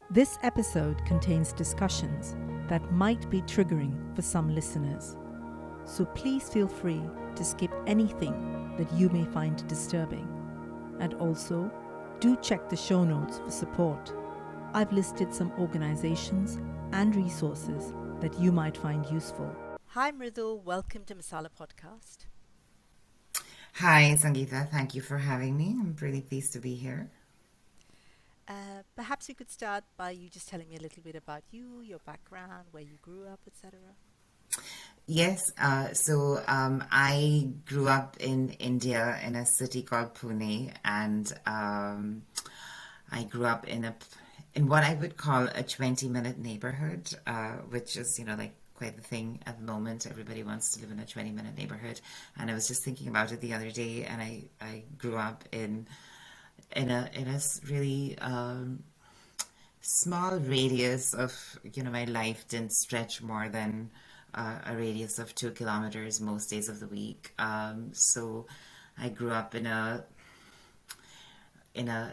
This episode contains discussions that might be triggering for some listeners, so please feel free to skip anything that you may find disturbing. And also, do check the show notes for support. I've listed some organizations and resources that you might find useful. Hi Mridul, welcome to Masala Podcast. Hi, Sangeeta. Thank you for having me. I'm really pleased to be here. Perhaps you could start by you just telling me a little bit about you, your background, where you grew up, etc. Yes, I grew up in India in a city called Pune, and I grew up in what I would call a 20-minute neighborhood, which is, like quite the thing at the moment. Everybody wants to live in a 20-minute neighborhood. And I was just thinking about it the other day, and I grew up in a really small radius of, my life didn't stretch more than a radius of 2 kilometers most days of the week. So I grew up in a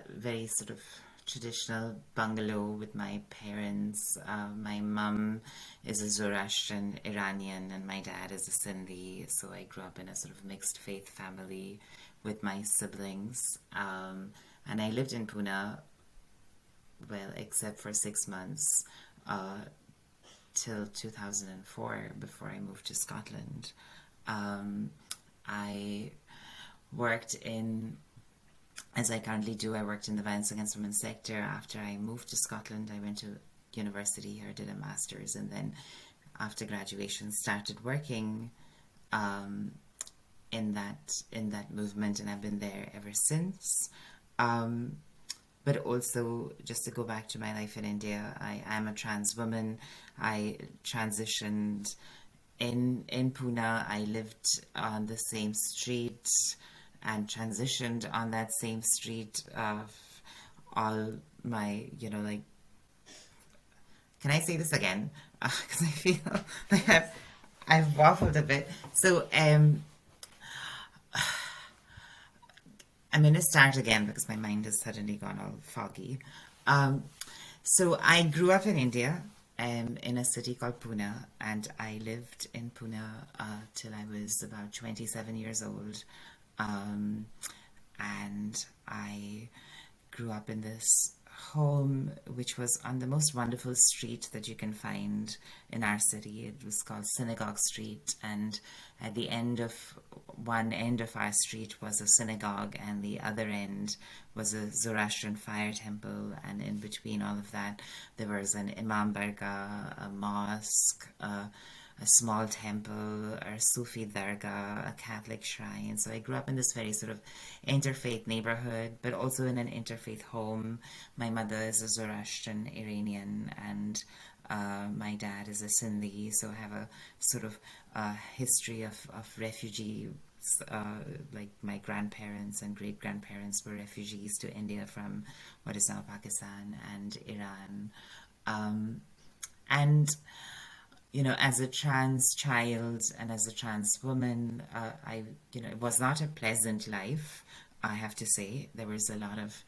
very sort of traditional bungalow with my parents. My mum is a Zoroastrian Iranian and my dad is a Sindhi. So I grew up in a sort of mixed faith family with my siblings. And I lived in Pune, well, except for 6 months, till 2004 before I moved to Scotland. I worked as I currently do, I worked in the violence against women sector. After I moved to Scotland, I went to university here, did a master's, and then after graduation started working in that movement, and I've been there ever since. But also, just to go back to my life in India, I am a trans woman. I transitioned in Pune. I lived on the same street and transitioned on that same street all my, can I say this again? Because I feel like I've waffled a bit. So I'm going to start again because my mind has suddenly gone all foggy. So I grew up in India, in a city called Pune, and I lived in Pune till I was about 27 years old. And I grew up in this home which was on the most wonderful street that you can find in our city. It was called Synagogue Street, and at the end of one end of our street was a synagogue and the other end was a Zoroastrian fire temple, and in between all of that there was an Imam Barga, a mosque, a small temple, a Sufi dargah, a Catholic shrine. So I grew up in this very sort of interfaith neighborhood, but also in an interfaith home. My mother is a Zoroastrian Iranian, and my dad is a Sindhi. So I have a sort of history of refugee. Like my grandparents and great grandparents were refugees to India from what is now Pakistan and Iran. And as a trans child and as a trans woman, it was not a pleasant life, I have to say. There was a lot of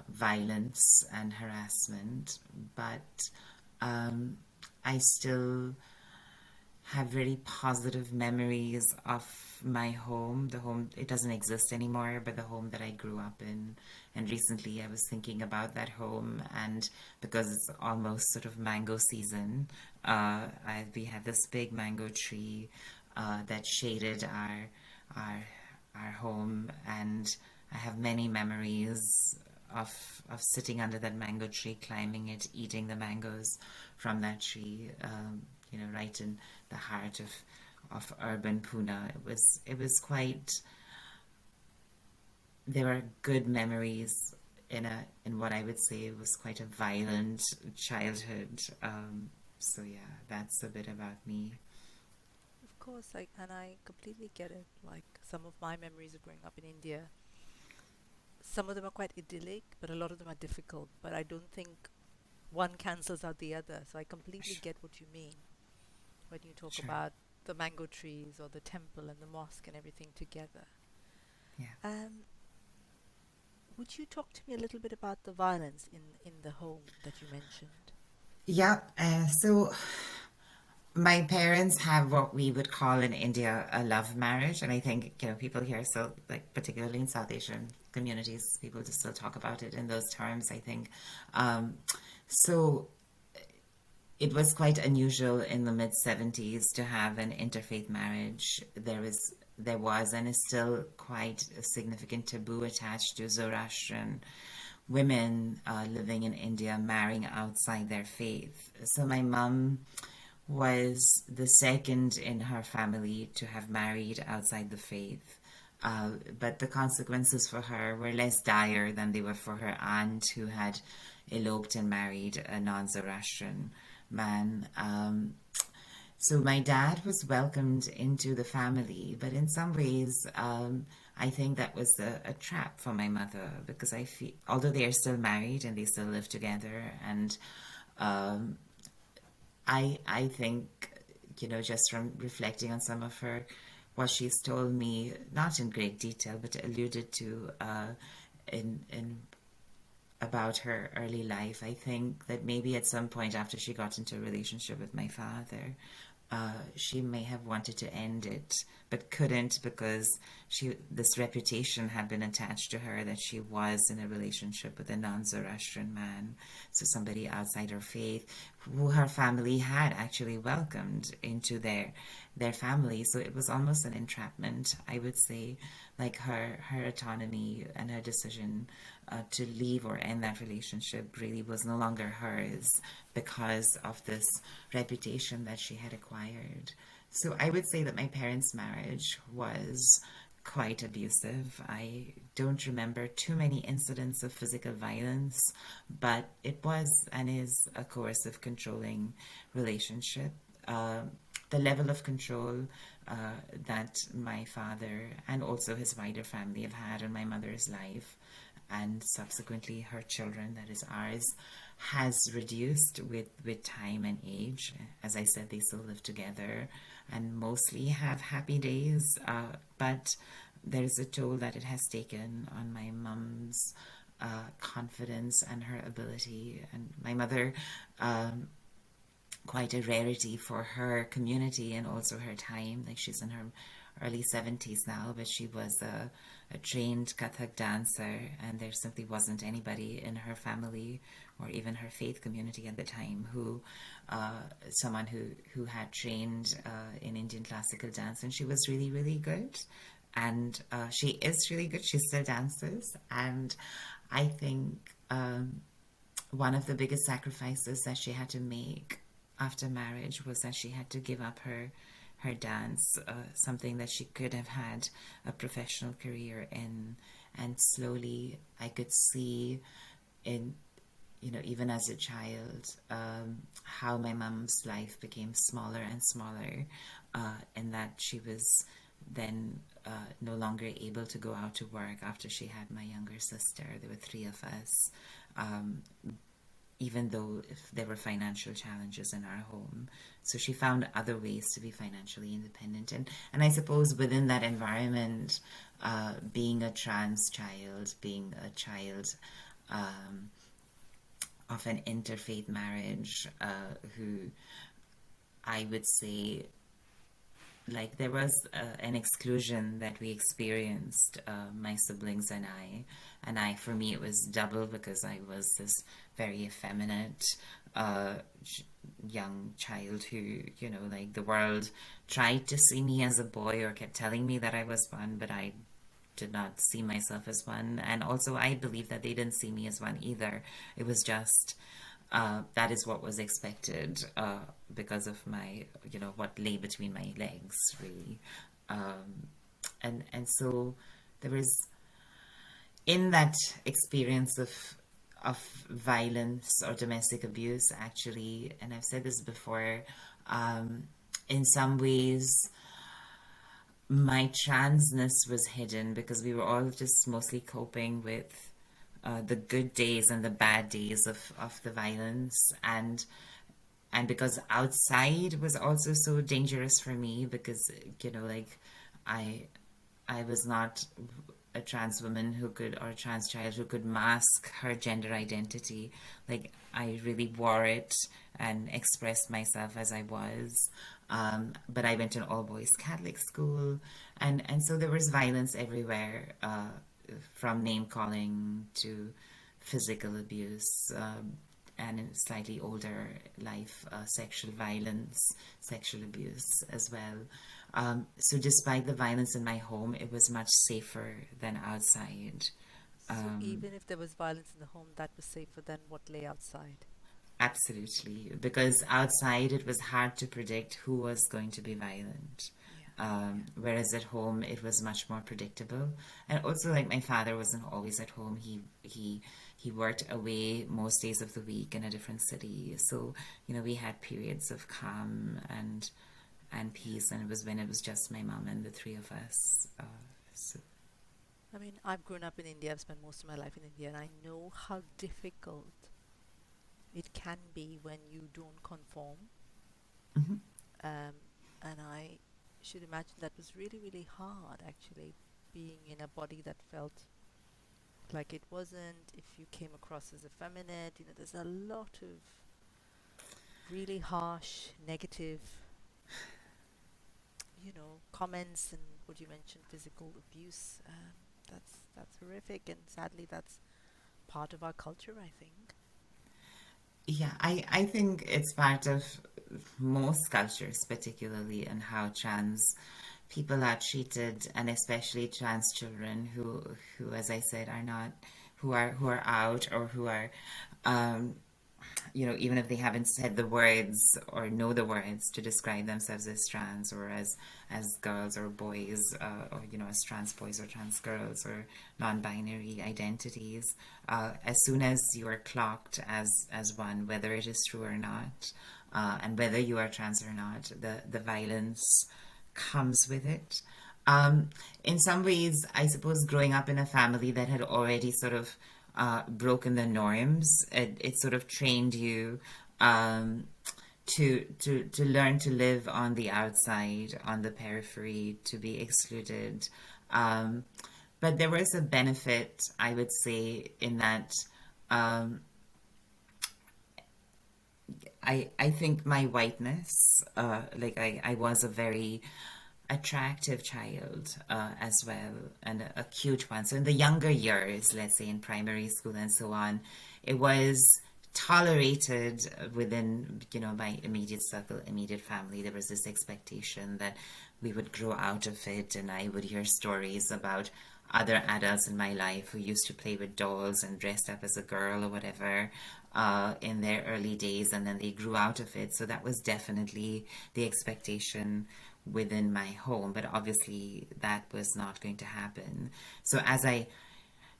violence and harassment, but I still have very positive memories of my home. The home, it doesn't exist anymore, but the home that I grew up in. And recently I was thinking about that home, and because it's almost sort of mango season, we had this big mango tree that shaded our home, and I have many memories of sitting under that mango tree, climbing it, eating the mangoes from that tree. Right in the heart of urban Pune. It was quite. There were good memories in what I would say was quite a violent childhood. So yeah, that's a bit about me. Of course, and I completely get it. Like some of my memories of growing up in India, some of them are quite idyllic, but a lot of them are difficult. But I don't think one cancels out the other. So I completely get what you mean when you talk Sure. about the mango trees or the temple and the mosque and everything together. Yeah. Um, Would you talk to me a little bit about the violence in the home that you mentioned? Yeah, so my parents have what we would call in India a love marriage, and I think people here still, like particularly in South Asian communities, people just still talk about it in those terms. I think um, so. It was quite unusual in the mid 70s to have an interfaith marriage. There was and is still quite a significant taboo attached to Zoroastrian women living in India marrying outside their faith. So my mum was the second in her family to have married outside the faith. But the consequences for her were less dire than they were for her aunt, who had eloped and married a non Zoroastrian man. So my dad was welcomed into the family, but in some ways, I think that was a trap for my mother, because I feel, although they are still married and they still live together, and um, I think, just from reflecting on some of what she's told me, not in great detail, but alluded to in about her early life, I think that maybe at some point after she got into a relationship with my father, she may have wanted to end it, but couldn't, because this reputation had been attached to her that she was in a relationship with a non-Zoroastrian man, so somebody outside her faith, who her family had actually welcomed into their family. So it was almost an entrapment, I would say. Like her autonomy and her decision to leave or end that relationship really was no longer hers, because of this reputation that she had acquired. So I would say that my parents' marriage was quite abusive. I don't remember too many incidents of physical violence, but it was and is a coercive, controlling relationship. Uh, the level of control that my father and also his wider family have had on my mother's life, and subsequently her children, that is ours, has reduced with time and age. As I said, they still live together and mostly have happy days, but there's a toll that it has taken on my mum's confidence and her ability. And my mother, quite a rarity for her community and also her time. Like, she's in her early 70s now, but she was a trained Kathak dancer, and there simply wasn't anybody in her family or even her faith community at the time someone who had trained in Indian classical dance, and she was really, really good. And she is really good. She still dances, and I think one of the biggest sacrifices that she had to make after marriage was that she had to give up her dance, something that she could have had a professional career in. And slowly I could see in, even as a child, how my mum's life became smaller and smaller, and that she was then no longer able to go out to work after she had my younger sister. There were three of us. Even though if there were financial challenges in our home. So she found other ways to be financially independent. And I suppose within that environment, being a trans child, being a child of an interfaith marriage, who I would say, like, there was an exclusion that we experienced, my siblings and I, for me it was double, because I was this very effeminate young child who, like, the world tried to see me as a boy or kept telling me that I was one, but I did not see myself as one. And also I believe that they didn't see me as one either. It was just that is what was expected, because of my, what lay between my legs, really. And so there was, in that experience of violence or domestic abuse, actually, and I've said this before, in some ways my transness was hidden, because we were all just mostly coping with the good days and the bad days of the violence, and because outside was also so dangerous for me, because like I was not a trans woman who could, or a trans child who could mask her gender identity. Like, I really wore it and expressed myself as I was. But I went to an all boys Catholic school, and so there was violence everywhere, from name calling to physical abuse, and in slightly older life, sexual violence, sexual abuse as well. So despite the violence in my home, it was much safer than outside. So even if there was violence in the home, that was safer than what lay outside. Absolutely, because outside it was hard to predict who was going to be violent. Whereas at home it was much more predictable, and also like my father wasn't always at home. He worked away most days of the week in a different city, so we had periods of calm and peace, and it was when it was just my mom and the three of us. So I mean, I've grown up in India. I've spent most of my life in India, and I know how difficult it can be when you don't conform. mhm. And I should imagine that was really, really hard, actually, being in a body that felt like it wasn't. If you came across as effeminate, there's a lot of really harsh, negative, comments, and what you mentioned, physical abuse. That's horrific, and sadly, that's part of our culture, I think. Yeah, I think it's part of most cultures, particularly in how trans people are treated, and especially trans children who, as I said, are not, who are out, or who are, um, even if they haven't said the words or know the words to describe themselves as trans, or as girls or boys, or as trans boys or trans girls, or non-binary identities. As soon as you are clocked as one, whether it is true or not, and whether you are trans or not, the violence comes with it. In some ways, I suppose growing up in a family that had already sort of broken the norms, it sort of trained you, to learn to live on the outside, on the periphery, to be excluded. But there was a benefit, I would say, in that, I think my whiteness, like I was a very attractive child, as well, and a cute one. So in the younger years, let's say in primary school and so on, it was tolerated within, my immediate circle, immediate family. There was this expectation that we would grow out of it, and I would hear stories about other adults in my life who used to play with dolls and dressed up as a girl or whatever, in their early days, and then they grew out of it. So that was definitely the expectation within my home, but obviously that was not going to happen. So as I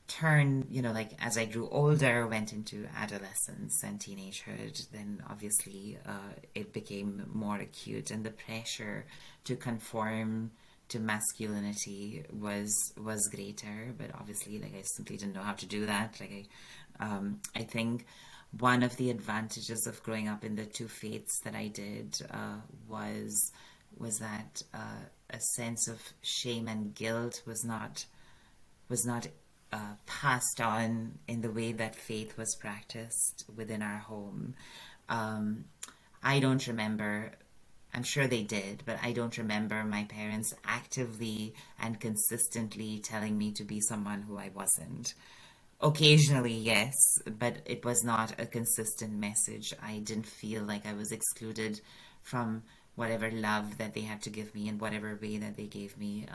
turned, like as I grew older, went into adolescence and teenagehood, then obviously, it became more acute, and the pressure to conform to masculinity was greater. But obviously, like, I simply didn't know how to do that. Like, I think one of the advantages of growing up in the two faiths that I did, was that, a sense of shame and guilt was not passed on in the way that faith was practiced within our home. I don't remember. I'm sure they did, but I don't remember my parents actively and consistently telling me to be someone who I wasn't. Occasionally, yes, but it was not a consistent message. I didn't feel like I was excluded from whatever love that they had to give me in whatever way that they gave me,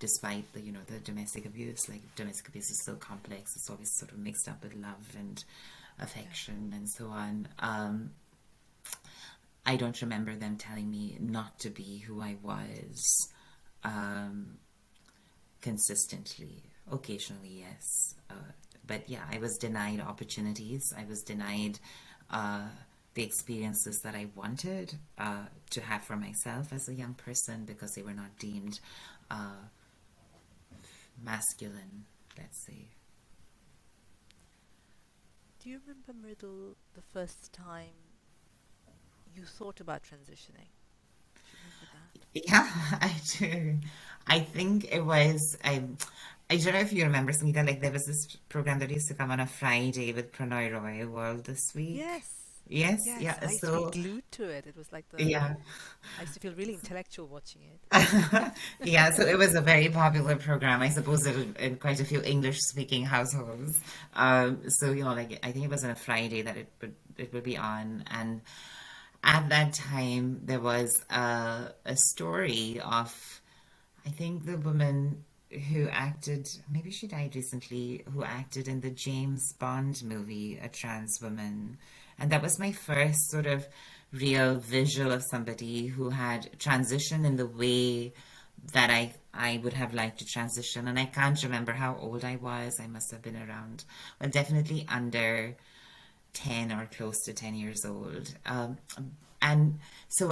despite the domestic abuse. Like, domestic abuse is so complex; it's always sort of mixed up with love and affection and so on. I don't remember them telling me not to be who I was, consistently. Occasionally, yes. But yeah, I was denied opportunities. I was denied, the experiences that I wanted, to have for myself as a young person, because they were not deemed, masculine, let's say. Do you remember, Mridul, the first time you thought about transitioning? Do you remember that? Yeah, I do. I think it was. I don't know if you remember, Sangeeta, like there was this program that used to come on a Friday with Prannoy Roy, World This Week. Yes. Yes, Yes, yeah. I used to be So, glued to it. It was like yeah. I used to feel really intellectual watching it. Yeah, so it was a very popular program. I suppose in quite a few English-speaking households. So like I think it was on a Friday that it would be on, and at that time there was a story of, I think, the woman who acted, maybe she died recently, who acted in the James Bond movie, a trans woman. And that was my first sort of real visual of somebody who had transitioned in the way that I would have liked to transition. And I can't remember how old I was. I must have been around, well, definitely under 10 or close to 10 years old. And so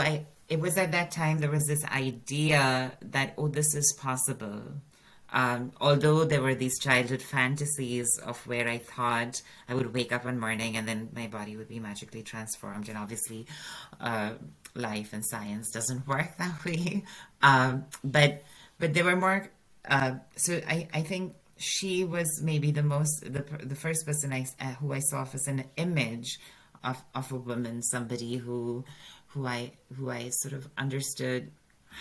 it was at that time there was this idea that, oh, this is possible. Although there were these childhood fantasies of where I thought I would wake up one morning and then my body would be magically transformed, and obviously, uh, life and science doesn't work that way. But there were more. So I think she was maybe the first person who I saw as an image of a woman, somebody who I sort of understood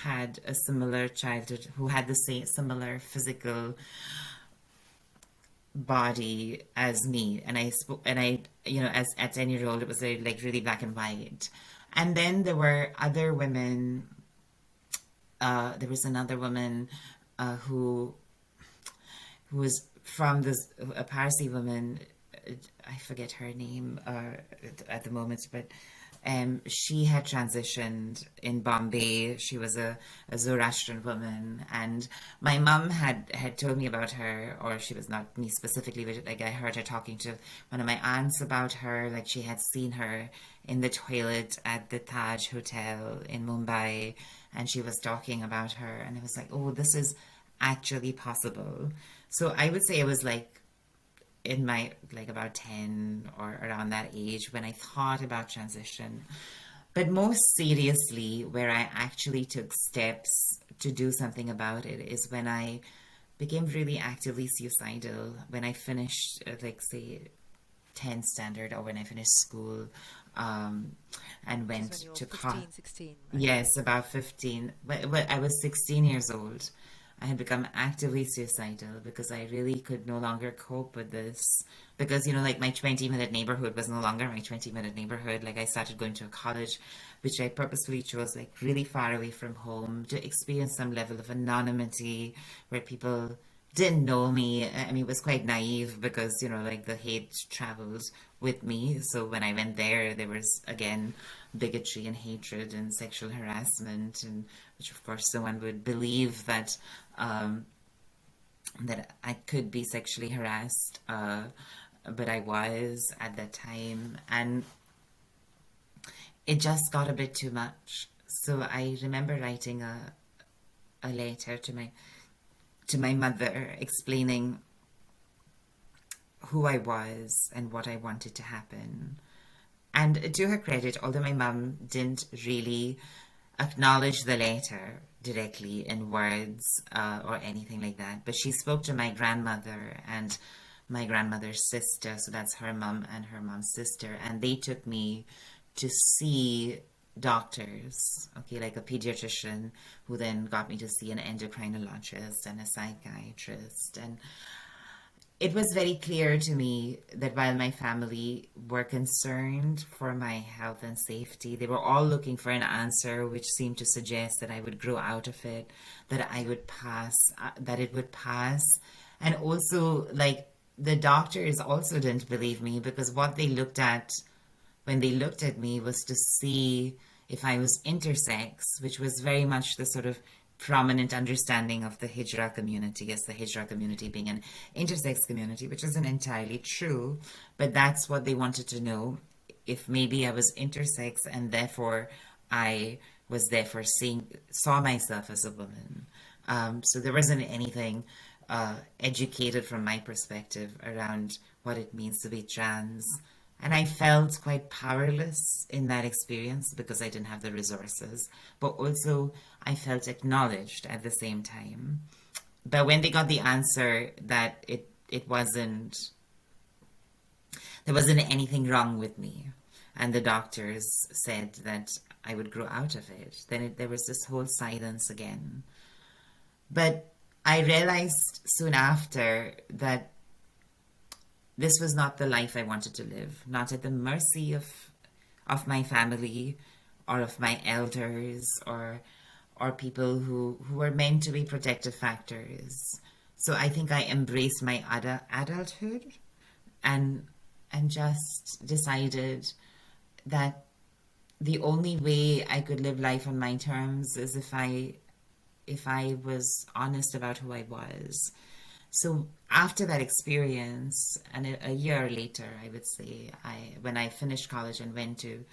had a similar childhood, who had the same similar physical body as me, and I as at 10 year old it was like really black and white. And then there were other women. There was another woman who was from this, a Parsi woman. I forget her name at the moment, but she had transitioned in Bombay. She was a Zoroastrian woman, and my mum had told me about her, or she was not me specifically, but like I heard her talking to one of my aunts about her. Like she had seen her in the toilet at the Taj Hotel in Mumbai, and she was talking about her, and it was like, oh, this is actually possible. So I would say it was like in my, like, about 10 or around that age when I thought about transition. But most seriously, where I actually took steps to do something about it is when I became really actively suicidal, when I finished, like, say, 10th standard, or when I finished school, um, and Which is went when you're to college. 15, 16, right? Yes, about 15. Well, I was 16 years old. I had become actively suicidal because I really could no longer cope with this. Because, like my 20-minute neighborhood was no longer my 20-minute neighborhood. Like I started going to a college, which I purposefully chose, like really far away from home, to experience some level of anonymity where people didn't know me. I mean, it was quite naive because, like the hate traveled with me. So when I went there was again bigotry and hatred and sexual harassment, and which of course no one would believe um, that I could be sexually harassed, but I was at that time, and it just got a bit too much. So I remember writing a letter to my mother explaining who I was and what I wanted to happen. And to her credit, although my mum didn't really acknowledge the letter directly in words or anything like that, but she spoke to my grandmother and my grandmother's sister, so that's her mum and her mom's sister, and they took me to see doctors, okay, like a pediatrician, who then got me to see an endocrinologist and a psychiatrist. And it was very clear to me that while my family were concerned for my health and safety, they were all looking for an answer which seemed to suggest that I would grow out of it, that I would pass, that it would pass. And also, like, the doctors also didn't believe me, because what they looked at when they looked at me was to see if I was intersex, which was very much the sort of prominent understanding of the Hijra community, as the Hijra community being an intersex community, which isn't entirely true, but that's what they wanted to know, if maybe I was intersex and therefore I was therefore saw myself as a woman. So there wasn't anything educated from my perspective around what it means to be trans. And I felt quite powerless in that experience because I didn't have the resources. But also, I felt acknowledged at the same time But when they got the answer that it wasn't, there wasn't anything wrong with me, and the doctors said that I would grow out of it, then there was this whole silence again. But I realized soon after that this was not the life I wanted to live, not at the mercy of my family or of my elders or people who were meant to be protective factors. So I think I embraced my adulthood and just decided that the only way I could live life on my terms is if I was honest about who I was. So after that experience, and a year later, I would say, when I finished college and went to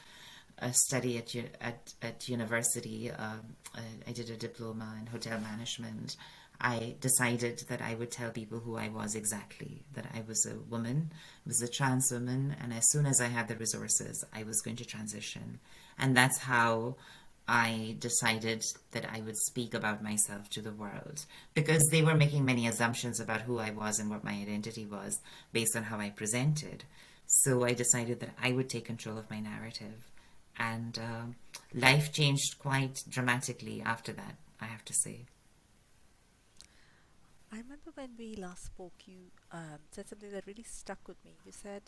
study at university, I did a diploma in hotel management. I decided that I would tell people who I was exactly, that I was a woman, was a trans woman, and as soon as I had the resources, I was going to transition. And that's how I decided that I would speak about myself to the world, because they were making many assumptions about who I was and what my identity was based on how I presented. So I decided that I would take control of my narrative. And life changed quite dramatically after that, I have to say. I remember when we last spoke, you said something that really stuck with me. You said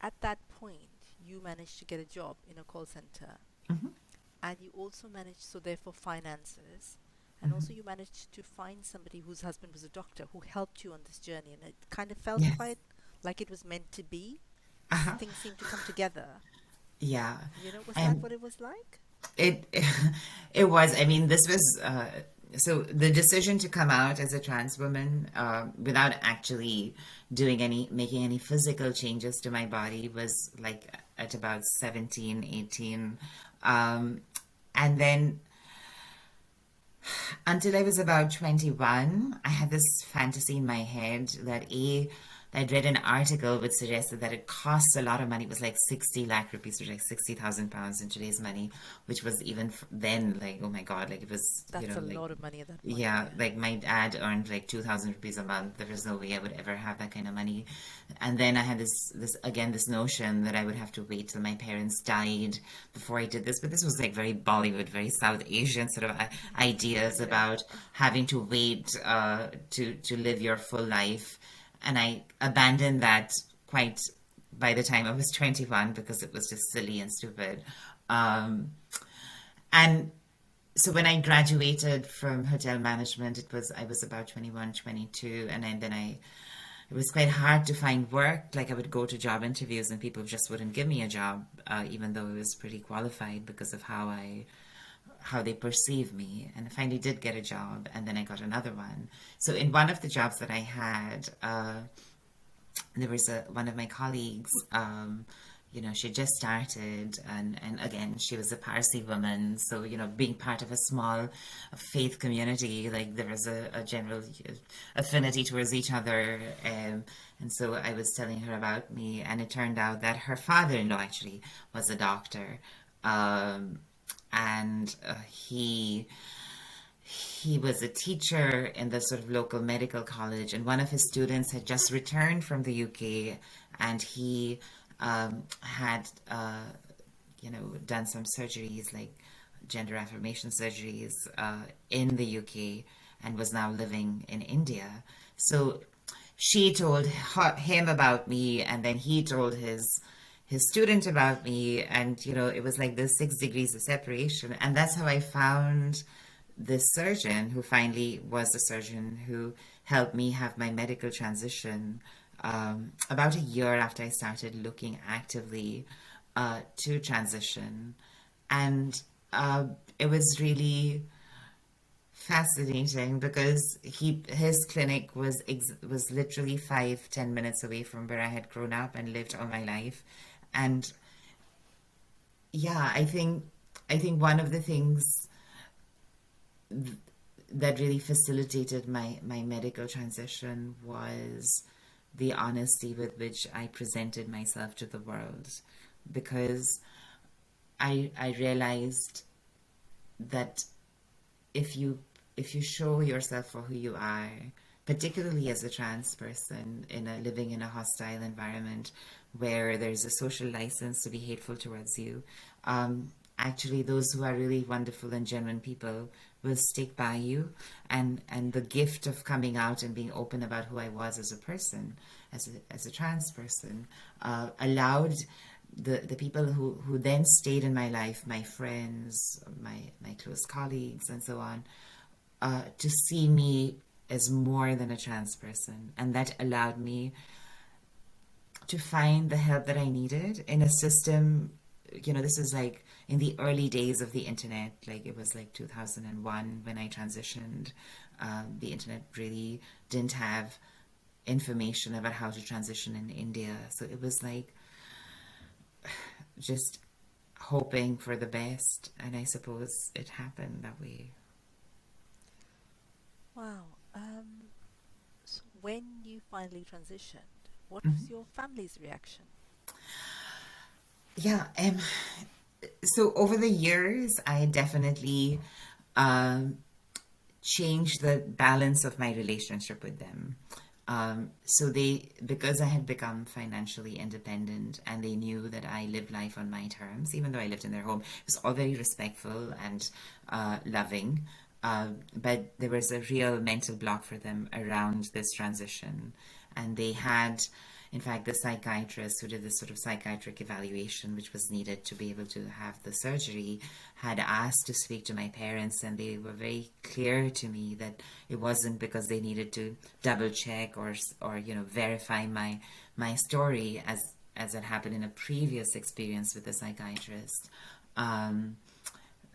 at that point you managed to get a job in a call center, Hmm. and you also managed, so therefore finances, and Hmm. also you managed to find somebody whose husband was a doctor who helped you on this journey, and it kind of felt Yes. quite like it was meant to be. Uh-huh. Things seemed to come together. Yeah. Was that And what it was like? it it was, I mean, this was so the decision to come out as a trans woman without actually making any physical changes to my body was like at about 17, 18. um, and then until I was about 21, I had this fantasy in my head that I'd read an article which suggested that it costs a lot of money. It was like 60 lakh rupees, which is like 60,000 pounds in today's money, which was even then like, oh my God, like it was, That's a like, lot of money at that point, yeah, yeah. like my dad earned like 2,000 rupees a month. There was no way I would ever have that kind of money. And then I had this notion that I would have to wait till my parents died before I did this. But this was like very Bollywood, very South Asian sort of ideas Yeah. about having to wait to live your full life. And I abandoned that quite by the time I was 21 because it was just silly and stupid. Um, and so when I graduated from hotel management, I was about 21, 22, and then it was quite hard to find work. Like I would go to job interviews and people just wouldn't give me a job, even though I was pretty qualified because of how they perceive me. And I finally did get a job, and then I got another one. So in one of the jobs that I had, there was one of my colleagues. She just started, and again, she was a Parsi woman. So, being part of a small faith community, like there was a general affinity towards each other. And so I was telling her about me, and it turned out that her father-in-law actually was a doctor. Um, and he was a teacher in the sort of local medical college, and one of his students had just returned from the UK, and he had, done some surgeries, like gender affirmation surgeries, in the UK, and was now living in India. So she told him about me, and then he told his student about me, and it was like the 6 degrees of separation, and that's how I found this surgeon who finally was the surgeon who helped me have my medical transition about a year after I started looking actively to transition. And it was really fascinating because his clinic was literally 5-10 minutes away from where I had grown up and lived all my life. And yeah, I think one of the things that really facilitated my medical transition was the honesty with which I presented myself to the world, because I realized that if you if you show yourself for who you are, particularly as a trans person living in a hostile environment where there's a social license to be hateful towards you, actually those who are really wonderful and genuine people will stick by you. And the gift of coming out and being open about who I was as a person, as a trans person, allowed the people who then stayed in my life, my friends, my close colleagues, and so on, to see me as more than a trans person. And that allowed me to find the help that I needed in a system. This is like in the early days of the internet, like it was like 2001 when I transitioned. The internet really didn't have information about how to transition in India. So it was like just hoping for the best. And I suppose it happened that way. Wow. So when you finally transitioned, what was your family's reaction? Yeah. So over the years, I definitely changed the balance of my relationship with them. So because I had become financially independent and they knew that I lived life on my terms, even though I lived in their home, it was all very respectful and loving. But there was a real mental block for them around this transition. And they had, in fact, the psychiatrist who did this sort of psychiatric evaluation, which was needed to be able to have the surgery, had asked to speak to my parents, and they were very clear to me that it wasn't because they needed to double check or verify my story as it happened in a previous experience with the psychiatrist.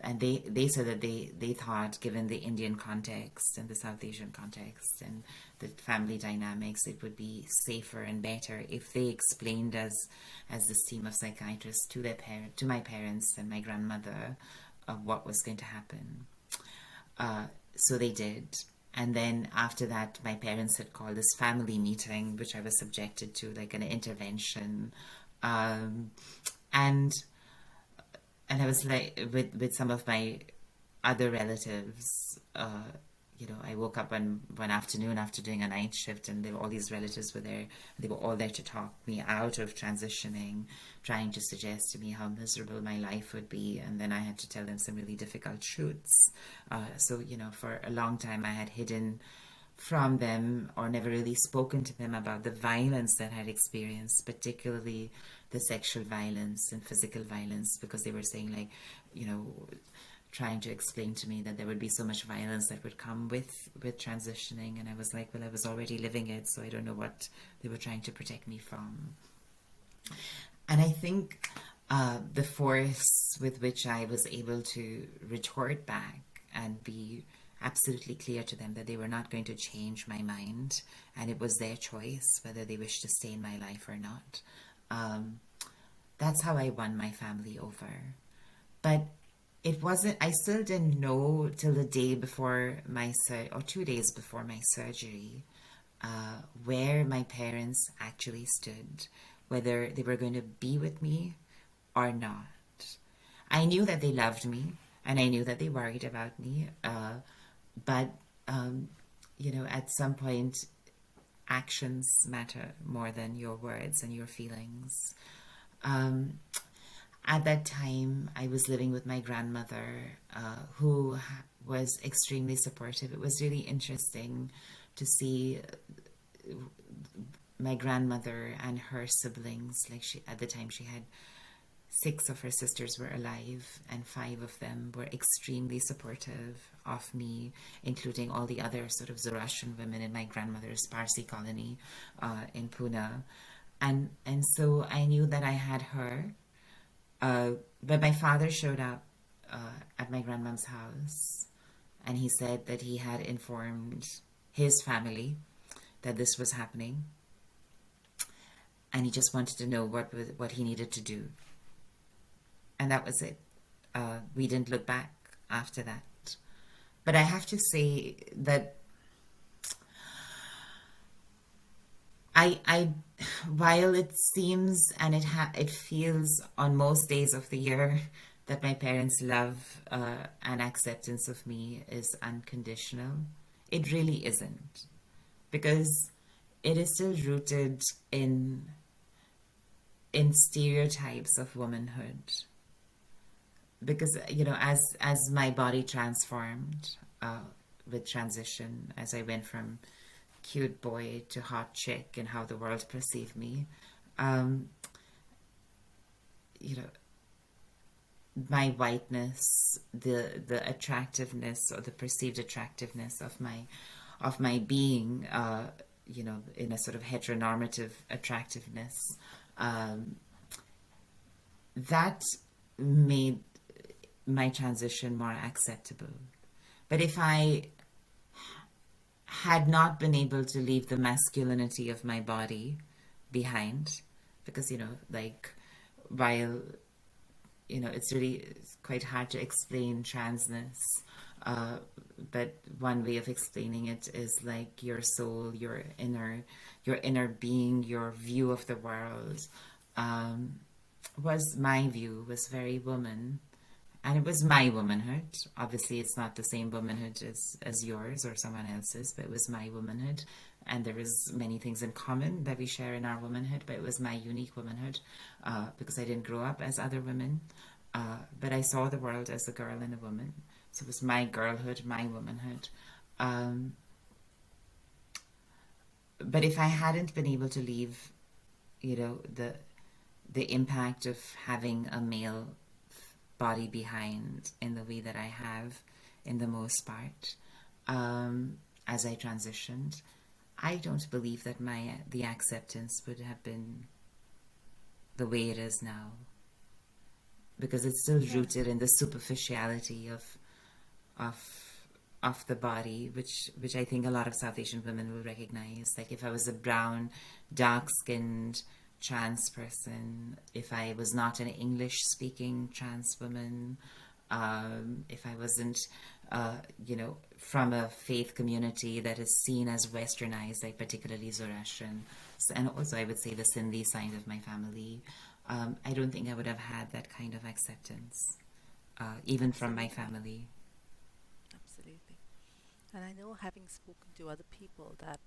And they said that they thought, given the Indian context and the South Asian context and the family dynamics, it would be safer and better if they explained as this team of psychiatrists to my parents and my grandmother what was going to happen. So they did. And then after that, my parents had called this family meeting, which I was subjected to, like an intervention. And I was like with some of my other relatives. I woke up one afternoon after doing a night shift, and all these relatives were there. They were all there to talk me out of transitioning, trying to suggest to me how miserable my life would be. And then I had to tell them some really difficult truths. So for a long time I had hidden from them or never really spoken to them about the violence that I had experienced, particularly the sexual violence and physical violence, because they were saying, like, trying to explain to me that there would be so much violence that would come with transitioning. And I was like, well, I was already living it, so I don't know what they were trying to protect me from. And I think the force with which I was able to retort back and be absolutely clear to them that they were not going to change my mind, and it was their choice whether they wished to stay in my life or not. That's how I won my family over. But it wasn't, I still didn't know till the day before or 2 days before my surgery, where my parents actually stood, whether they were going to be with me or not. I knew that they loved me, and I knew that they worried about me, but at some point, actions matter more than your words and your feelings. At that time, I was living with my grandmother, who was extremely supportive. It was really interesting to see my grandmother and her siblings. Like, at the time, she had 6 of her sisters were alive, and 5 of them were extremely supportive of me, including all the other sort of Zoroastrian women in my grandmother's Parsi colony in Pune. And so I knew that I had her. But my father showed up at my grandmom's house, and he said that he had informed his family that this was happening, and he just wanted to know what he needed to do. And that was it. We didn't look back after that. But I have to say that I while it seems and it feels on most days of the year that my parents' love and acceptance of me is unconditional. It really isn't, because it is still rooted in stereotypes of womanhood. Because as my body transformed with transition, as I went from cute boy to hot chick and how the world perceived me, um, you know, my whiteness, the attractiveness or the perceived attractiveness of my being, in a sort of heteronormative attractiveness, that made my transition more acceptable. But if I had not been able to leave the masculinity of my body behind, because while it's quite hard to explain transness, but one way of explaining it is like your soul, your inner being, your view of the world, my view was very woman, and it was my womanhood. Obviously, it's not the same womanhood as yours or someone else's, but it was my womanhood. And there was many things in common that we share in our womanhood, but it was my unique womanhood, because I didn't grow up as other women. But I saw the world as a girl and a woman. So it was my girlhood, my womanhood. But if I hadn't been able to leave, the impact of having a male body behind in the way that I have, in the most part, as I transitioned, I don't believe that the acceptance would have been the way it is now, because it's still rooted in the superficiality of the body, which I think a lot of South Asian women will recognize. Like, if I was a brown, dark-skinned trans person, if I was not an English-speaking trans woman, if I wasn't, from a faith community that is seen as westernized, like particularly Zoroastrian, and also I would say the Sindhi side of my family, I don't think I would have had that kind of acceptance, even from my family. Absolutely. And I know, having spoken to other people, that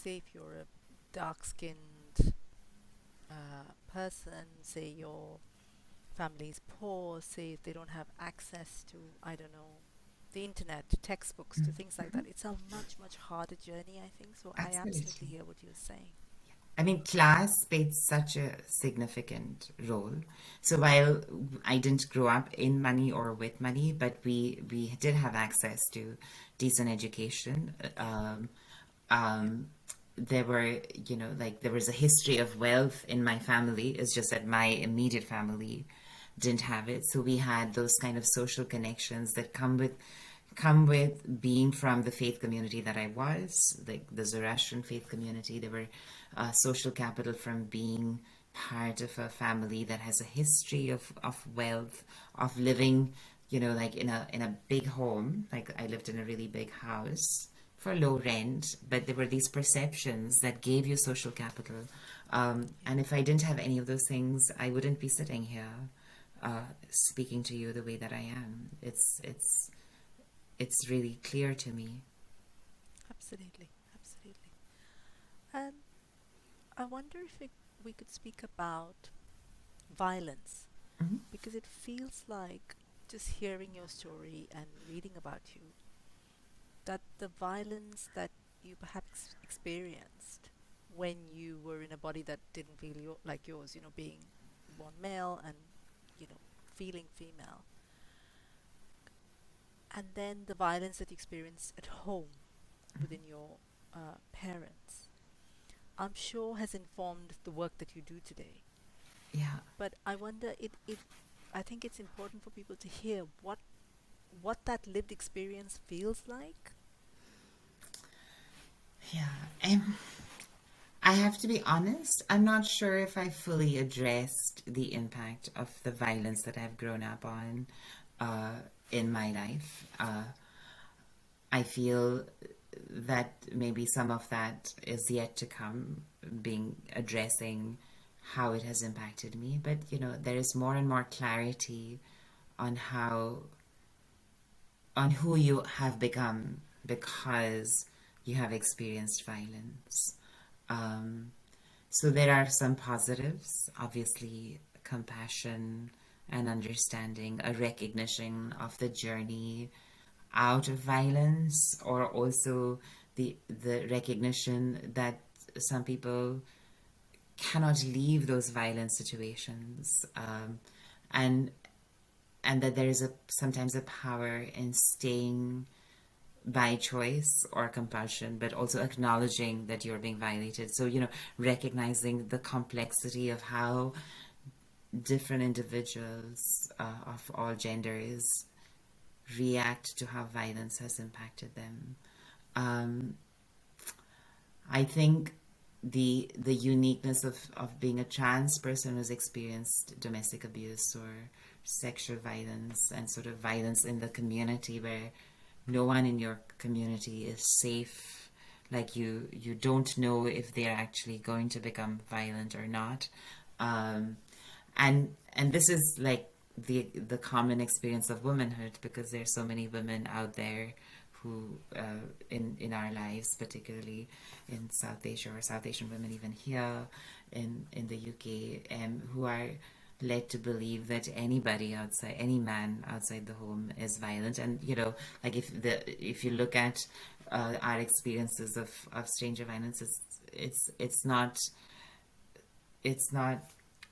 say if you're a dark-skinned person, say your family is poor, say if they don't have access to, I don't know, the internet, to textbooks, to things like that, it's a much, much harder journey, I think. So I absolutely hear what you're saying. I mean, class played such a significant role. So while I didn't grow up in money or with money, but we did have access to decent education. There were, there was a history of wealth in my family. It's just that my immediate family didn't have it. So we had those kind of social connections that come with being from the faith community that I was, like the Zoroastrian faith community. There were social capital from being part of a family that has a history of wealth, of living, like in a big home. Like, I lived in a really big house for low rent, but there were these perceptions that gave you social capital. And if I didn't have any of those things, I wouldn't be sitting here speaking to you the way that I am. It's really clear to me. Absolutely, absolutely. And I wonder if we could speak about violence, Mm-hmm. because it feels like, just hearing your story and reading about you, that the violence that you perhaps experienced when you were in a body that didn't feel like yours, being born male and, feeling female, and then the violence that you experienced at home within your parents, I'm sure has informed the work that you do today. Yeah. But I wonder, I think it's important for people to hear what that lived experience feels like. Yeah. I have to be honest, I'm not sure if I fully addressed the impact of the violence that I've grown up on in my life. I feel that maybe some of that is yet to come, addressing how it has impacted me. But, there is more and more clarity on on who you have become because you have experienced violence. So there are some positives, obviously, compassion and understanding, a recognition of the journey out of violence, or also the recognition that some people cannot leave those violent situations, and that there is sometimes a power in staying by choice or compulsion, but also acknowledging that you're being violated. So, recognizing the complexity of how different individuals of all genders react to how violence has impacted them. I think the uniqueness of being a trans person who's experienced domestic abuse or sexual violence and sort of violence in the community, where no one in your community is safe, like you don't know if they're actually going to become violent or not, and this is like the common experience of womanhood, because there's so many women out there who in our lives, particularly in South Asia, or South Asian women even here in the UK, who are led to believe that any man outside the home is violent. And like if you look at our experiences of stranger violence, it's not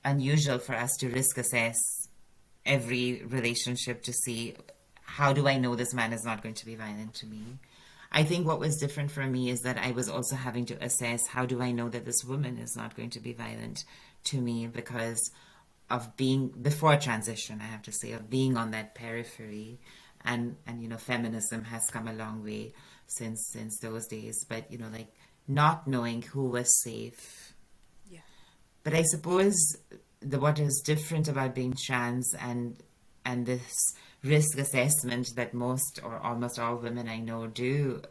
unusual for us to risk assess every relationship to see, how do I know this man is not going to be violent to me? I think what was different for me is that I was also having to assess, how do I know that this woman is not going to be violent to me, because of being, before transition, I have to say, of being on that periphery. And feminism has come a long way since those days, but like not knowing who was safe. Yeah. But I suppose what is different about being trans and this risk assessment that most or almost all women I know do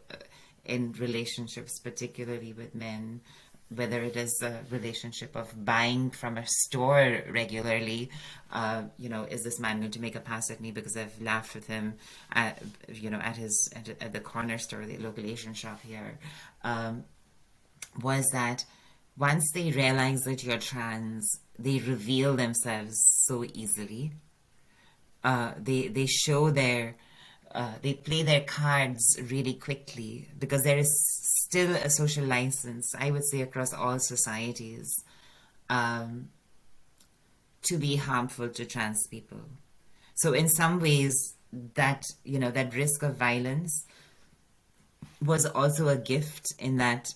in relationships, particularly with men, whether it is a relationship of buying from a store regularly, is this man going to make a pass at me because I've laughed with him at the corner store, the local Asian shop here, was that once they realize that you're trans, they reveal themselves so easily. They show they play their cards really quickly, because there is still a social license, I would say, across all societies, to be harmful to trans people. So in some ways, that risk of violence was also a gift, in that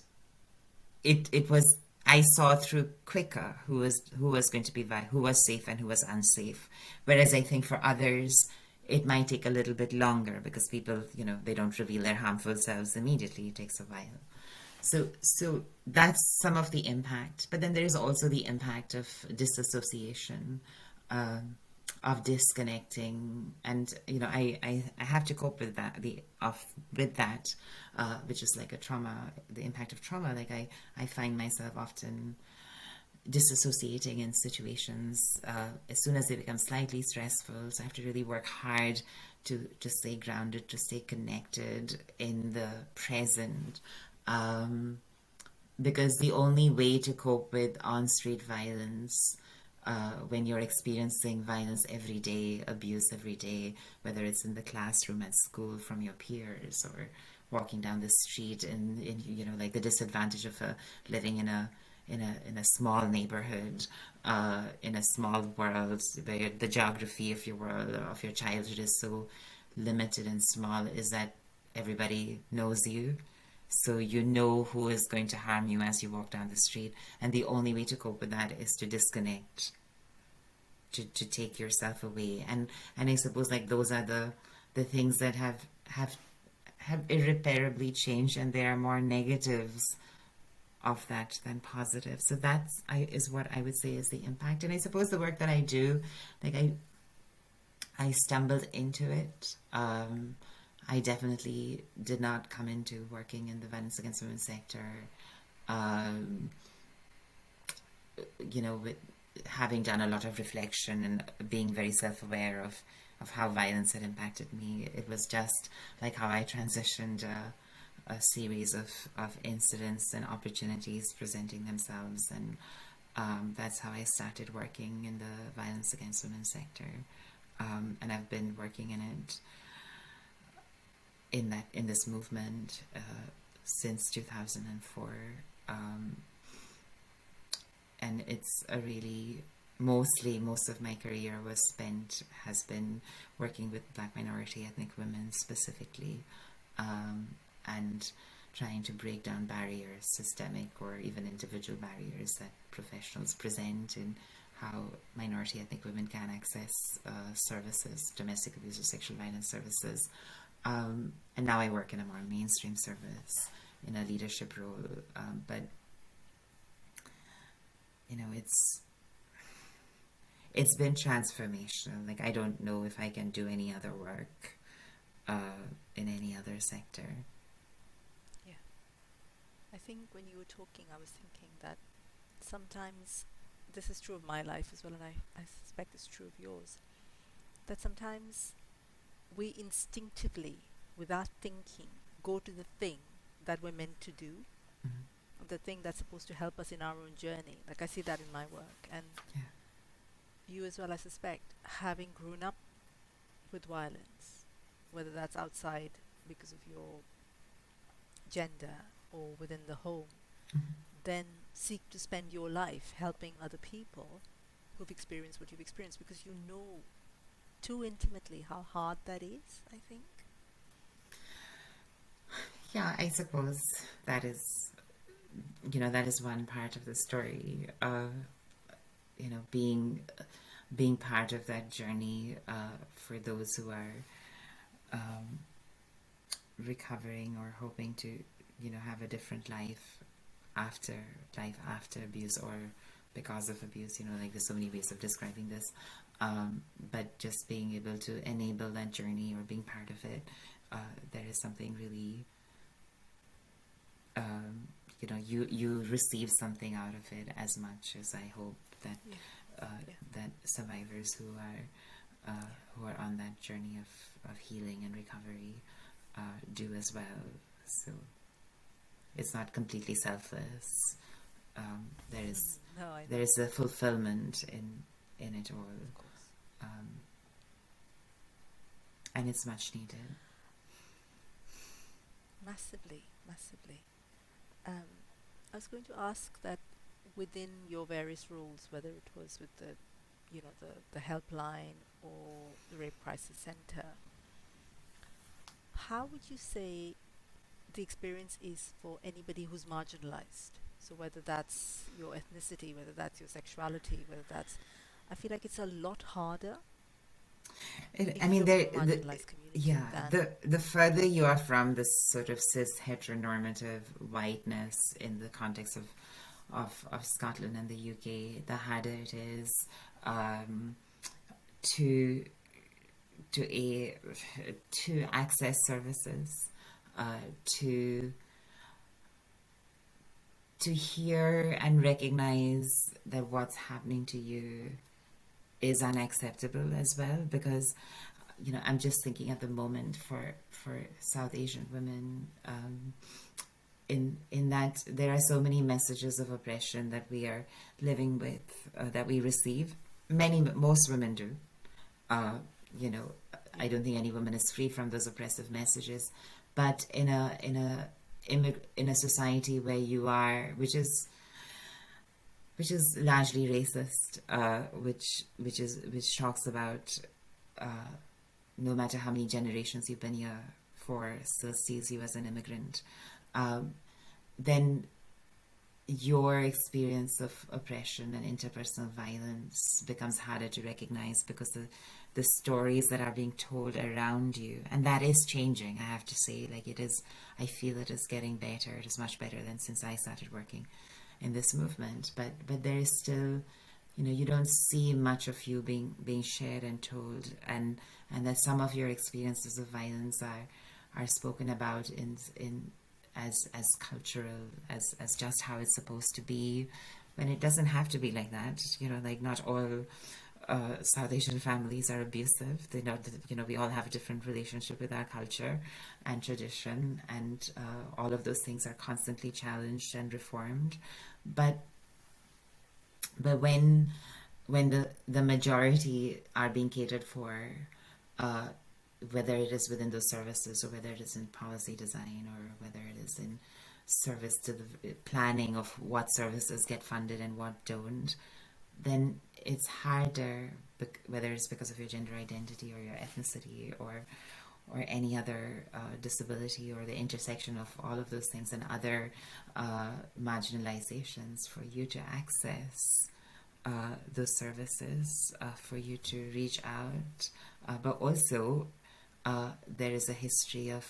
it was, I saw through quicker who was going to be who was safe and who was unsafe. Whereas I think for others, it might take a little bit longer, because people, they don't reveal their harmful selves immediately. It takes a while. So that's some of the impact. But then there is also the impact of disassociation, of disconnecting, and I have to cope with that, which is like a trauma, the impact of trauma. Like I find myself often disassociating in situations as soon as they become slightly stressful. So I have to really work hard to stay grounded, to stay connected in the present, because the only way to cope with on-street violence, when you're experiencing violence every day, abuse every day, whether it's in the classroom, at school, from your peers, or walking down the street, in like the disadvantage of living in a small neighborhood, in a small world, where the geography of your world, of your childhood, is so limited and small, is that everybody knows you. So you know who is going to harm you as you walk down the street. And the only way to cope with that is to disconnect, to take yourself away. And I suppose like those are the things that have irreparably changed, and there are more negatives of that than positive. So is what I would say is the impact. And I suppose the work that I do, like I stumbled into it. I definitely did not come into working in the violence against women sector with having done a lot of reflection and being very self-aware of how violence had impacted me, it was just like how I transitioned a series of incidents and opportunities presenting themselves, and that's how I started working in the violence against women sector, and I've been working in it in this movement since 2004, and it's a really most of my career has been working with Black minority ethnic women specifically, and trying to break down barriers, systemic or even individual barriers that professionals present in how minority ethnic women can access services, domestic abuse or sexual violence services. And now I work in a more mainstream service in a leadership role, but it's been transformational. Like, I don't know if I can do any other work in any other sector. Yeah. I think when you were talking, I was thinking that sometimes, this is true of my life as well, and I suspect it's true of yours, that sometimes we instinctively, without thinking, go to the thing that we're meant to do, the thing that's supposed to help us in our own journey. Like, I see that in my work, and you as well, I suspect, having grown up with violence, whether that's outside because of your gender or within the home, then seek to spend your life helping other people who've experienced what you've experienced, because you know too intimately how hard that is, I think. Yeah, I suppose that is one part of the story. Being part of that journey for those who are recovering or hoping to have a different life after abuse or because of abuse. Like, there's so many ways of describing this, but just being able to enable that journey or being part of it, there is something really you receive something out of it, as much as I hope that that survivors who are on that journey of healing and recovery do as well. So it's not completely selfless. There is a fulfillment in it all, of course. And it's much needed. Massively. I was going to ask that within your various roles, whether it was with the helpline or the Rape Crisis Centre, how would you say the experience is for anybody who's marginalized? So whether that's your ethnicity, whether that's your sexuality, whether that's, I feel like it's a lot harder. The further you are from this sort of cis heteronormative whiteness in the context of Scotland and the UK, the harder it is to access services, to hear and recognize that what's happening to you is unacceptable as well, because I'm just thinking at the moment for South Asian women, in that there are so many messages of oppression that we are living with, that we receive. Most women do. I don't think any woman is free from those oppressive messages, but in a society where you are, which is largely racist, which talks about no matter how many generations you've been here for, still sees you as an immigrant, then your experience of oppression and interpersonal violence becomes harder to recognize, because the stories that are being told around you, and that is changing, I have to say. Like, it is, I feel it is getting better. It is much better than since I started working in this movement, but there is still, you don't see much of you being shared and told, and that some of your experiences of violence are spoken about in as cultural, as just how it's supposed to be, when it doesn't have to be like that. Like not all South Asian families are abusive. They know that, we all have a different relationship with our culture and tradition, and all of those things are constantly challenged and reformed. But when the majority are being catered for, uh, whether it is within those services or whether it is in policy design or whether it is in service to the planning of what services get funded and what don't, then it's harder, whether it's because of your gender identity or your ethnicity or any other disability or the intersection of all of those things and other marginalizations, for you to access those services, for you to reach out. But also, there is a history of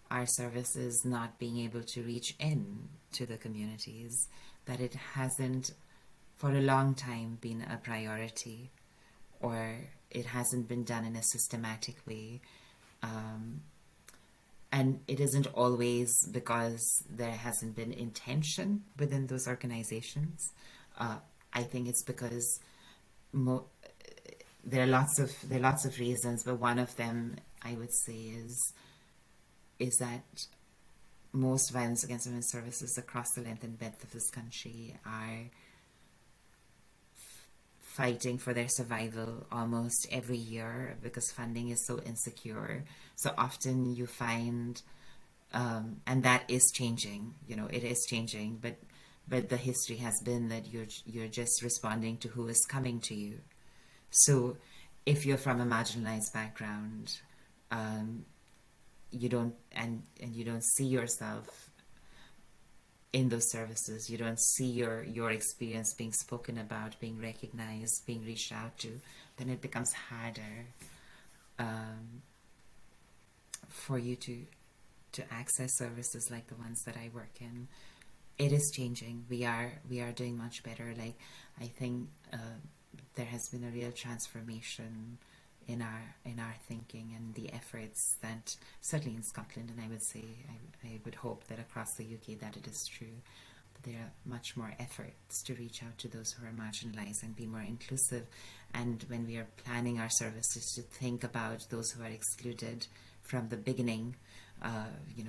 our services not being able to reach in to the communities, that it hasn't for a long time been a priority, or it hasn't been done in a systematic way. And it isn't always because there hasn't been intention within those organizations. I think it's because there are lots of reasons, but one of them, I would say, is that most violence against women's services across the length and breadth of this country are fighting for their survival almost every year because funding is so insecure. So often you find, and that is changing. It is changing, but the history has been that you're just responding to who is coming to you. So if you're from a marginalized background, you don't see yourself in those services, you don't see your experience being spoken about, being recognized, being reached out to, then it becomes harder for you to access services like the ones that I work in. It is changing. We are doing much better. Like, I think there has been a real transformation in our thinking and the efforts that, certainly in Scotland, and I would say, I would hope that across the UK that it is true, but there are much more efforts to reach out to those who are marginalized and be more inclusive. And when we are planning our services, to think about those who are excluded from the beginning,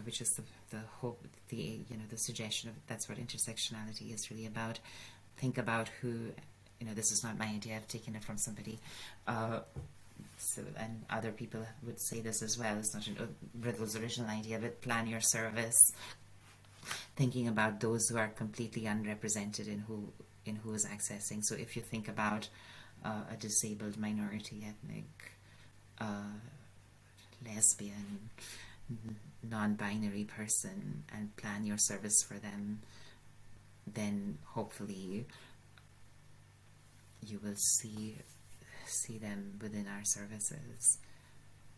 which is the hope, the suggestion of, that's what intersectionality is really about. Think about who, this is not my idea, I've taken it from somebody, and other people would say this as well, it's not Mridul's original idea, but plan your service thinking about those who are completely unrepresented in who is accessing. So if you think about a disabled, minority, ethnic, lesbian, non-binary person, and plan your service for them, then hopefully you will see them within our services.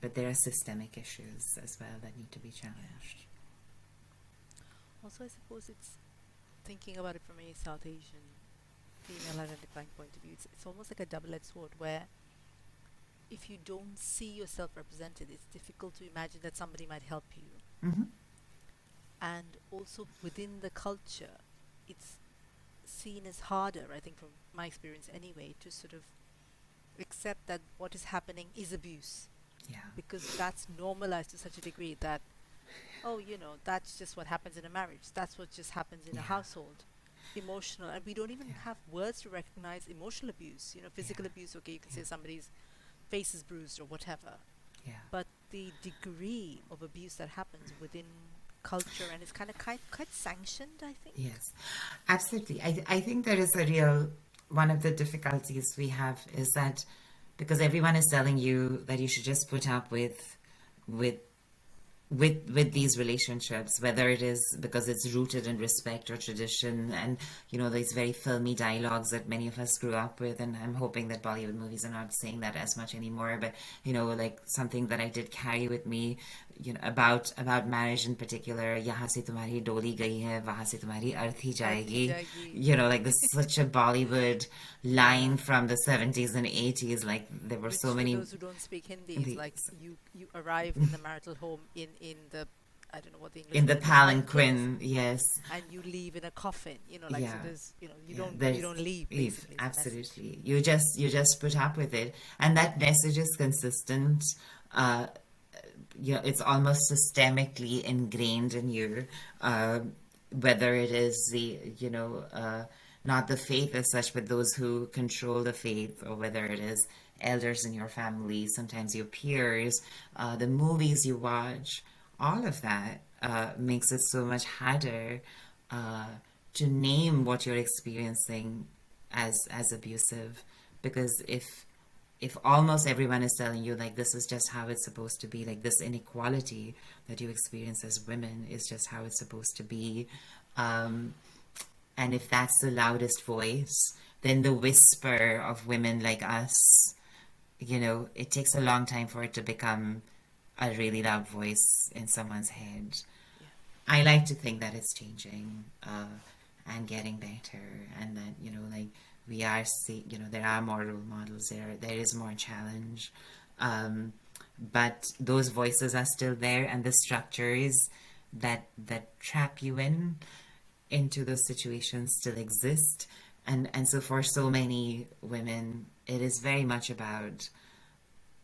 But there are systemic issues as well that need to be challenged. Also, I suppose it's thinking about it from a South Asian female identifying point of view. It's almost like a double-edged sword, where if you don't see yourself represented, it's difficult to imagine that somebody might help you. Mm-hmm. And also within the culture, it's seen as harder, I think from my experience anyway, to sort of accept that what is happening is abuse. Yeah. Because that's normalized to such a degree that, that's just what happens in a marriage. That's what just happens in a household. Emotional, and we don't even have words to recognize emotional abuse. Physical abuse, okay, you can say somebody's face is bruised or whatever. Yeah. But the degree of abuse that happens within culture and is kind of quite sanctioned, I think. Yes, absolutely. I think there is a real, one of the difficulties we have is that because everyone is telling you that you should just put up with these relationships, whether it is because it's rooted in respect or tradition, and these very filmy dialogues that many of us grew up with, and I'm hoping that Bollywood movies are not saying that as much anymore, but like something that I did carry with me, about marriage in particular, yahan se tumhari doli gayi hai, wahan se tumhari arthi jayegi, like this is such a Bollywood line from the 70s and 80s, like there were so many. For those who don't speak Hindi, it's like you arrive in the marital home in the I don't know what the English In the word is, palanquins, palanquin, yes. and you leave in a coffin, like, so Yeah. there's, you Yeah, don't, there's leave, if basically, it's a message. absolutely. You just put up with it, and that message is consistent. Uh, it's almost systemically ingrained in you, uh, whether it is not the faith as such, but those who control the faith, or whether it is elders in your family, sometimes your peers, the movies you watch, all of that makes it so much harder uh, to name what you're experiencing as abusive, because if almost everyone is telling you like this is just how it's supposed to be, like this inequality that you experience as women is just how it's supposed to be, and if that's the loudest voice, then the whisper of women like us, it takes a long time for it to become a really loud voice in someone's head. Yeah. I like to think that it's changing and getting better, and that like we are there are more role models, there is more challenge, but those voices are still there, and the structures that trap you into those situations still exist, and so for so many women it is very much about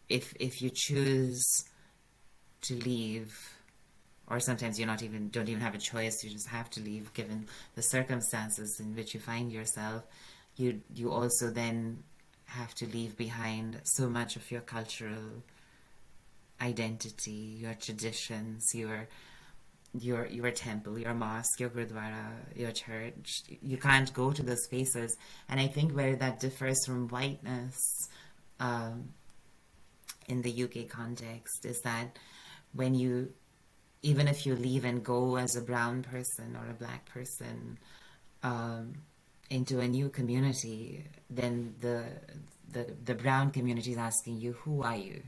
if you choose to leave, or sometimes don't even have a choice, you just have to leave given the circumstances in which you find yourself, you also then have to leave behind so much of your cultural identity, your traditions, your temple, your mosque, your gurdwara, your church. You can't go to those spaces. And I think where that differs from whiteness in the UK context is that even if you leave and go as a brown person or a black person into a new community, then the brown community is asking you, who are you?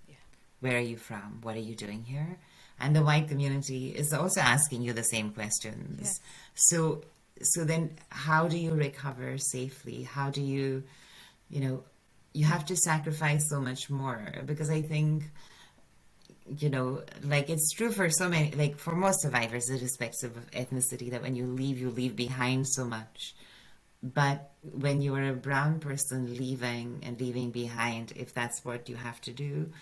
Yeah. Where are you from? What are you doing here? And the white community is also asking you the same questions. Yes. So then how do you recover safely? How do you have to sacrifice so much more, because I think, like it's true for so many, like for most survivors, irrespective of ethnicity, that when you leave behind so much. But when you are a brown person leaving behind, if that's what you have to do,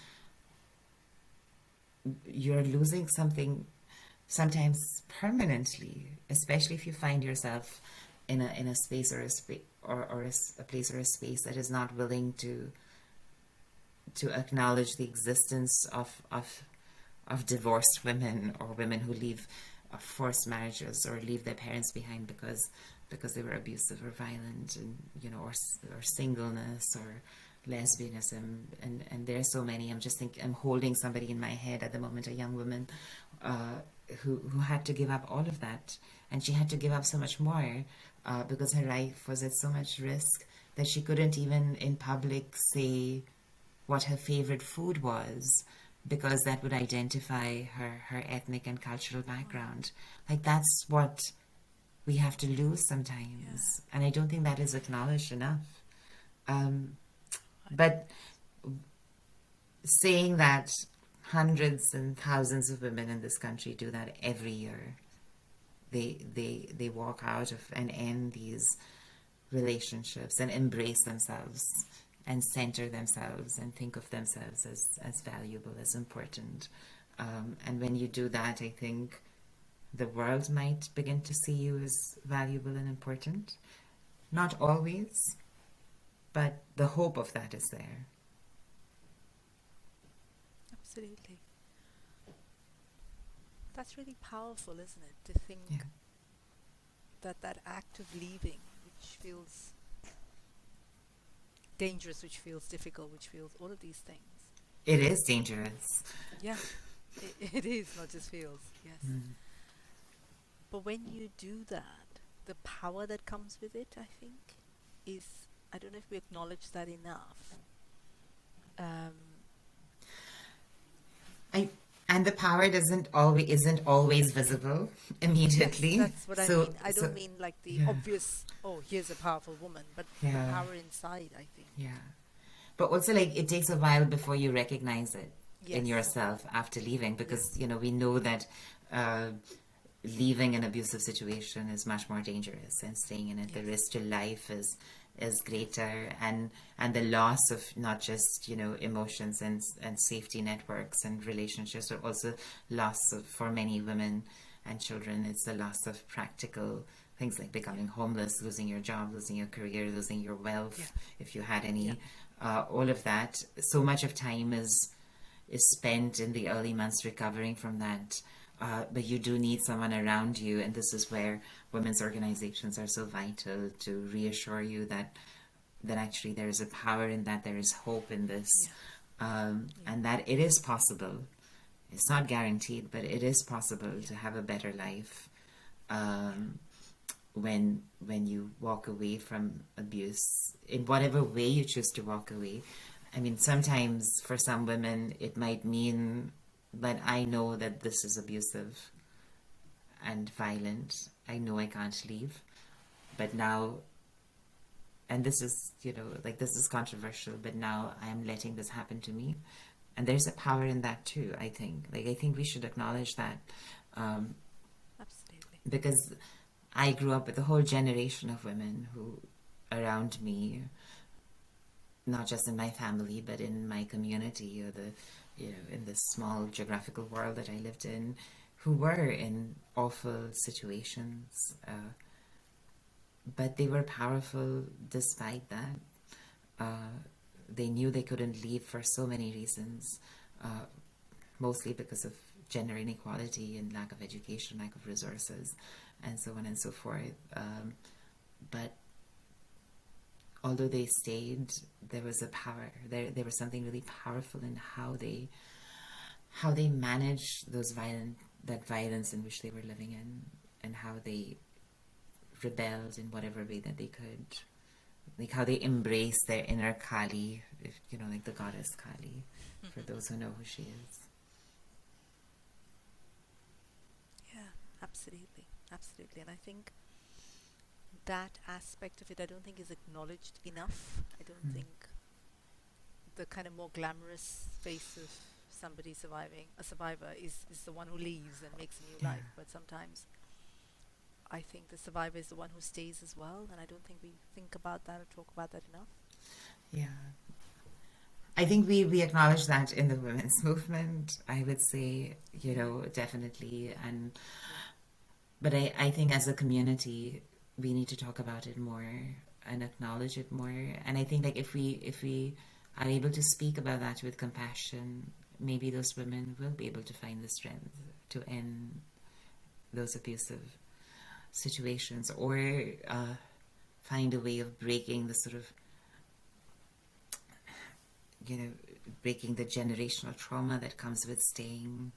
you're losing something sometimes permanently, especially if you find yourself in a space or a place or a space that is not willing to acknowledge the existence of divorced women, or women who leave forced marriages or leave their parents behind because they were abusive or violent, and or singleness or lesbianism, and there's so many. I'm holding somebody in my head at the moment, a young woman who had to give up all of that, and she had to give up so much more because her life was at so much risk that she couldn't even in public say what her favorite food was, because that would identify her ethnic and cultural background. Like that's what we have to lose sometimes, and I don't think that is acknowledged enough. But saying that hundreds and thousands of women in this country do that every year, they walk out of and end these relationships and embrace themselves and center themselves and think of themselves as valuable, as important. And when you do that, I think the world might begin to see you as valuable and important. Not always, but the hope of that is there. Absolutely. That's really powerful, isn't it? To think that act of leaving, which feels dangerous, which feels difficult, which feels all of these things. It is dangerous. Yeah, it is, not just feels, yes. But when you do that, the power that comes with it, I think, is, I don't know if we acknowledge that enough. And the power isn't always visible immediately. Yes, that's what I mean. I don't mean like the obvious, oh, here's a powerful woman, but the power inside, I think. Yeah. But also, like, it takes a while before you recognize it. in Yes. yourself after leaving, because Yes. you know we know that uh, leaving an abusive situation is much more dangerous than staying in it. The Yes. risk to life is greater, and the loss of not just you know emotions and safety networks and relationships, but also loss of, for many women and children, it's the loss of practical things like becoming homeless, losing your job, losing your career, losing your wealth, Yeah. if you had any. Yeah. All of that, so much of time is spent in the early months recovering from that. But you do need someone around you, and this is where women's organizations are so vital, to reassure you that actually there is a power in that, there is hope in this, and that it is possible. It's not guaranteed, but it is possible to have a better life when you walk away from abuse, in whatever way you choose to walk away. I mean, sometimes for some women it might mean that I know that this is abusive and violent. I know I can't leave, but now, and this is, you know, like this is controversial, but now I am letting this happen to me. And there's a power in that too, I think. Like, I think we should acknowledge that, Absolutely. because I grew up with a whole generation of women who, around me, not just in my family, but in my community, or you know, in this small geographical world that I lived in, who were in awful situations, but they were powerful despite that. They knew they couldn't leave for so many reasons, mostly because of gender inequality and lack of education, lack of resources, and so on and so forth. But although they stayed, there was a power. There was something really powerful in how they managed that violence in which they were living in, and how they rebelled in whatever way that they could. Like how they embraced their inner Kali, if you know, like the goddess Kali, for those who know who she is. Yeah, absolutely. Absolutely. And I think that aspect of it, I don't think is acknowledged enough. I don't think the kind of more glamorous face of somebody surviving, a survivor, is the one who leaves and makes a new Yeah. life. But sometimes I think the survivor is the one who stays as well. And I don't think we think about that or talk about that enough. Yeah. I think we acknowledge that in the women's movement, I would say, you know, definitely. But I think as a community, we need to talk about it more and acknowledge it more. And I think like if we are able to speak about that with compassion, maybe those women will be able to find the strength to end those abusive situations, or find a way of breaking the sort of, you know, breaking the generational trauma that comes with staying,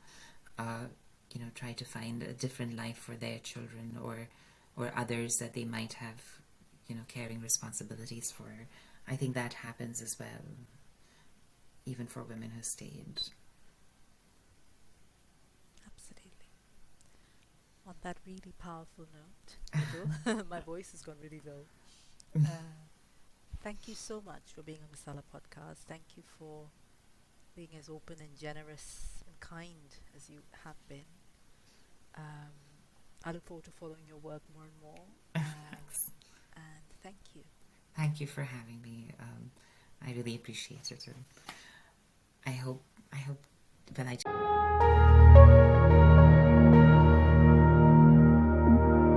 you know, try to find a different life for their children, or others that they might have, you know, caring responsibilities for. I think that happens as well, even for women who stayed. Absolutely. On that really powerful note, Mridul, my voice has gone really low. Thank you so much for being on Masala Podcast. Thank you for being as open and generous and kind as you have been. I look forward to following your work more and more. Thanks. And thank you. Thank you for having me. I really appreciate it. And I hope when I